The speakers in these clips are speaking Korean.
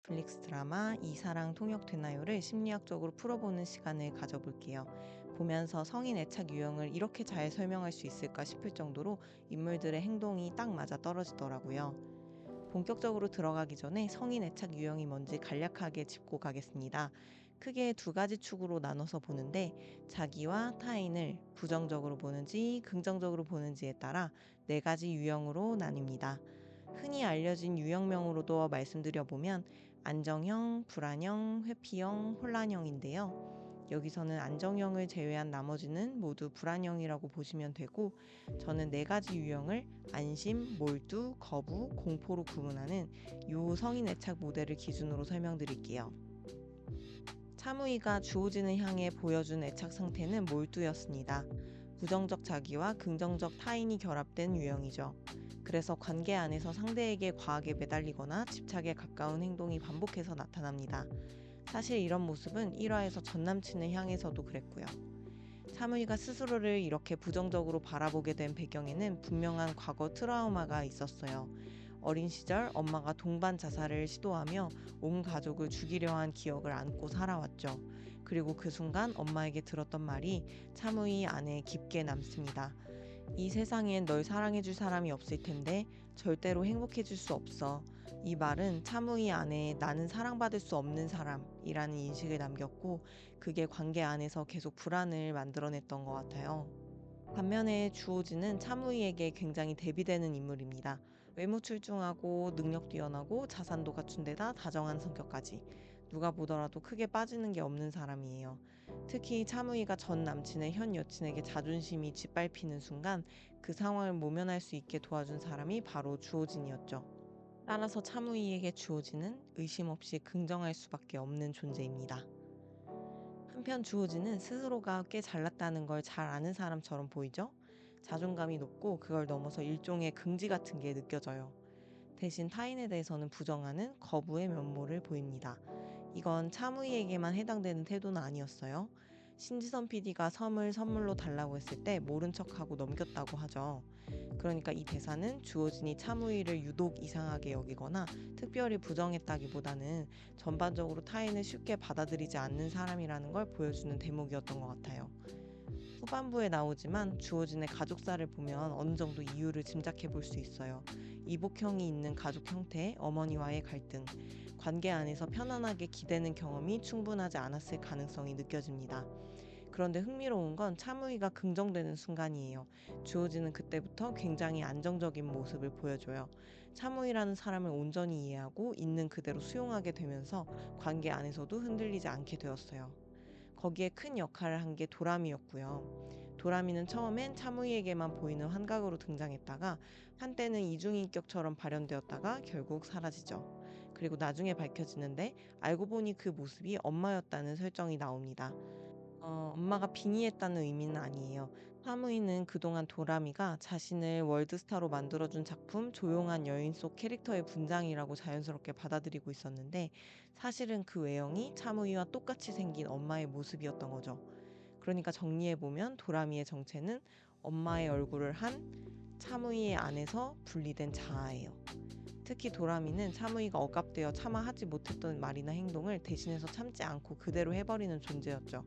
넷플릭스 드라마 이 사랑 통역되나요를 심리학적으로 풀어보는 시간을 가져볼게요. 보면서 성인 애착 유형을 이렇게 잘 설명할 수 있을까 싶을 정도로 인물들의 행동이 딱 맞아 떨어지더라고요. 본격적으로 들어가기 전에 성인 애착 유형이 뭔지 간략하게 짚고 가겠습니다. 크게 두 가지 축으로 나눠서 보는데 자기와 타인을 부정적으로 보는지 긍정적으로 보는지에 따라 네 가지 유형으로 나뉩니다. 흔히 알려진 유형명으로도 말씀드려보면 안정형, 불안형, 회피형, 혼란형인데요. 여기서는 안정형을 제외한 나머지는 모두 불안형이라고 보시면 되고, 저는 네 가지 유형을 안심, 몰두, 거부, 공포로 구분하는 요 성인 애착 모델을 기준으로 설명드릴게요. 차무이가 주호진을 향해 보여준 애착 상태는 몰두였습니다. 부정적 자기와 긍정적 타인이 결합된 유형이죠. 그래서 관계 안에서 상대에게 과하게 매달리거나 집착에 가까운 행동이 반복해서 나타납니다. 사실 이런 모습은 1화에서 전 남친을 향해서도 그랬고요. 차무이가 스스로를 이렇게 부정적으로 바라보게 된 배경에는 분명한 과거 트라우마가 있었어요. 어린 시절 엄마가 동반 자살을 시도하며 온 가족을 죽이려 한 기억을 안고 살아왔죠. 그리고 그 순간 엄마에게 들었던 말이 차무이 안에 깊게 남습니다. 이 세상엔 널 사랑해줄 사람이 없을 텐데 절대로 행복해질 수 없어. 이 말은 차무이 안에 나는 사랑받을 수 없는 사람이라는 인식을 남겼고, 그게 관계 안에서 계속 불안을 만들어냈던 것 같아요. 반면에 주호진은 차무희에게 굉장히 대비되는 인물입니다. 외모 출중하고 능력 뛰어나고 자산도 갖춘 데다 다정한 성격까지. 누가 보더라도 크게 빠지는 게 없는 사람이에요. 특히 차무희가 전 남친의 현 여친에게 자존심이 짓밟히는 순간 그 상황을 모면할 수 있게 도와준 사람이 바로 주호진이었죠. 따라서 차무희에게 주호진은 의심 없이 긍정할 수밖에 없는 존재입니다. 한편 주호진은 스스로가 꽤 잘났다는 걸 잘 아는 사람처럼 보이죠? 자존감이 높고 그걸 넘어서 일종의 긍지 같은 게 느껴져요. 대신 타인에 대해서는 부정하는 거부의 면모를 보입니다. 이건 차무희에게만 해당되는 태도는 아니었어요. 신지선 PD가 섬을 선물로 달라고 했을 때 모른 척하고 넘겼다고 하죠. 그러니까 이 대사는 주호진이 차무희를 유독 이상하게 여기거나 특별히 부정했다기보다는 전반적으로 타인을 쉽게 받아들이지 않는 사람이라는 걸 보여주는 대목이었던 것 같아요. 후반부에 나오지만 주호진의 가족사를 보면 어느 정도 이유를 짐작해 볼 수 있어요. 이복형이 있는 가족 형태, 어머니와의 갈등, 관계 안에서 편안하게 기대는 경험이 충분하지 않았을 가능성이 느껴집니다. 그런데 흥미로운 건 차무희가 긍정되는 순간이에요. 주호진은 그때부터 굉장히 안정적인 모습을 보여줘요. 차무희라는 사람을 온전히 이해하고 있는 그대로 수용하게 되면서 관계 안에서도 흔들리지 않게 되었어요. 거기에 큰 역할을 한 게 도라미였고요. 도라미는 처음엔 차무희에게만 보이는 환각으로 등장했다가 한때는 이중인격처럼 발현되었다가 결국 사라지죠. 그리고 나중에 밝혀지는데 알고 보니 그 모습이 엄마였다는 설정이 나옵니다. 엄마가 빙의했다는 의미는 아니에요. 사무이는 그동안 도라미가 자신을 월드스타로 만들어준 작품 조용한 여인 속 캐릭터의 분장이라고 자연스럽게 받아들이고 있었는데, 사실은 그 외형이 차무이와 똑같이 생긴 엄마의 모습이었던 거죠. 그러니까 정리해보면 도라미의 정체는 엄마의 얼굴을 한 차무이의 안에서 분리된 자아예요. 특히 도라미는 차무이가 억압되어 차마 하지 못했던 말이나 행동을 대신해서 참지 않고 그대로 해버리는 존재였죠.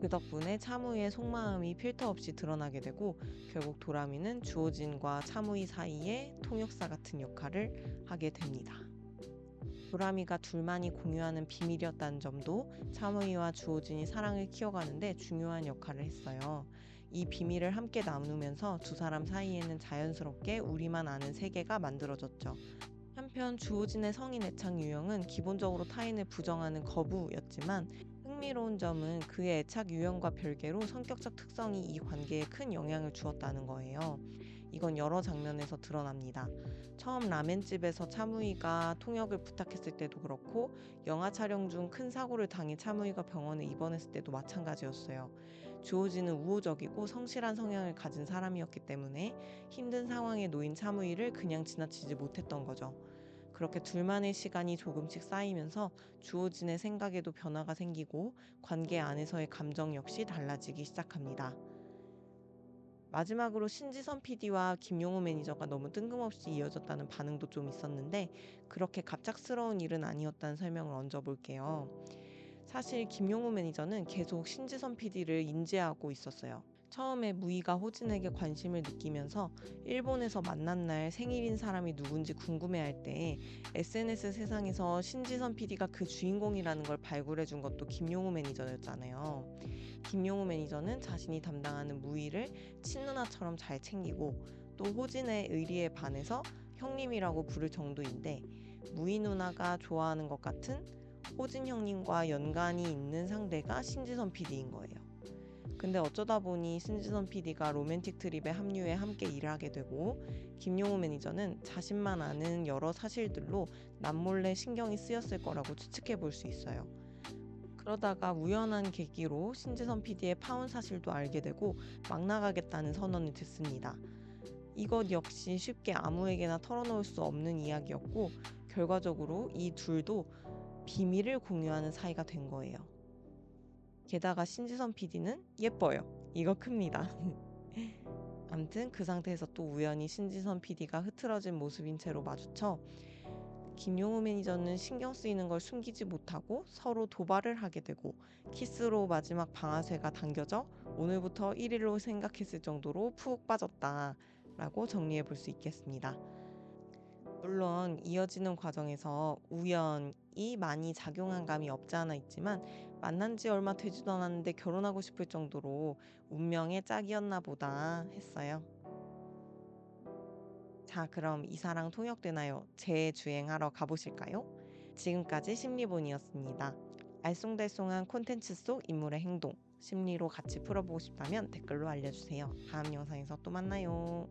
그 덕분에 차무이의 속마음이 필터 없이 드러나게 되고, 결국 도라미는 주호진과 차무이 사이의 통역사 같은 역할을 하게 됩니다. 도라미가 둘만이 공유하는 비밀이었다는 점도 차무이와 주호진이 사랑을 키워가는데 중요한 역할을 했어요. 이 비밀을 함께 나누면서 두 사람 사이에는 자연스럽게 우리만 아는 세계가 만들어졌죠. 한편 주호진의 성인 애착 유형은 기본적으로 타인을 부정하는 거부였지만, 흥미로운 점은 그의 애착 유형과 별개로 성격적 특성이 이 관계에 큰 영향을 주었다는 거예요. 이건 여러 장면에서 드러납니다. 처음 라멘집에서 차무이가 통역을 부탁했을 때도 그렇고, 영화 촬영 중 큰 사고를 당해 차무이가 병원에 입원했을 때도 마찬가지였어요. 주호진은 우호적이고 성실한 성향을 가진 사람이었기 때문에 힘든 상황에 놓인 차무이를 그냥 지나치지 못했던 거죠. 그렇게 둘만의 시간이 조금씩 쌓이면서 주호진의 생각에도 변화가 생기고 관계 안에서의 감정 역시 달라지기 시작합니다. 마지막으로 신지선 PD와 김용호 매니저가 너무 뜬금없이 이어졌다는 반응도 좀 있었는데 그렇게 갑작스러운 일은 아니었다는 설명을 얹어볼게요. 사실 김용호 매니저는 계속 신지선 PD를 인지하고 있었어요. 처음에 무희가 호진에게 관심을 느끼면서 일본에서 만난 날 생일인 사람이 누군지 궁금해할 때 SNS 세상에서 신지선 PD가 그 주인공이라는 걸 발굴해 준 것도 김용호 매니저였잖아요. 김용호 매니저는 자신이 담당하는 무희를 친누나처럼 잘 챙기고 또 호진의 의리에 반해서 형님이라고 부를 정도인데 무희 누나가 좋아하는 것 같은 호진 형님과 연관이 있는 상대가 신지선 PD인 거예요. 근데 어쩌다 보니 신지선 PD가 로맨틱 트립에 합류해 함께 일을 하게 되고 김용호 매니저는 자신만 아는 여러 사실들로 남몰래 신경이 쓰였을 거라고 추측해 볼 수 있어요. 그러다가 우연한 계기로 신지선 PD의 파혼 사실도 알게 되고 막 나가겠다는 선언을 듣습니다. 이것 역시 쉽게 아무에게나 털어놓을 수 없는 이야기였고 결과적으로 이 둘도 비밀을 공유하는 사이가 된 거예요. 게다가 신지선 PD는 예뻐요. 이거 큽니다. 암튼 그 상태에서 또 우연히 신지선 PD가 흐트러진 모습인 채로 마주쳐 김용호 매니저는 신경 쓰이는 걸 숨기지 못하고 서로 도발을 하게 되고 키스로 마지막 방아쇠가 당겨져 오늘부터 1일로 생각했을 정도로 푹 빠졌다라고 정리해 볼 수 있겠습니다. 물론 이어지는 과정에서 우연이 많이 작용한 감이 없지 않아 있지만 만난 지 얼마 되지도 않았는데 결혼하고 싶을 정도로 운명의 짝이었나 보다 했어요. 자, 그럼 이 사랑 통역되나요? 재주행하러 가보실까요? 지금까지 심리본이었습니다. 알쏭달쏭한 콘텐츠 속 인물의 행동, 심리로 같이 풀어보고 싶다면 댓글로 알려주세요. 다음 영상에서 또 만나요.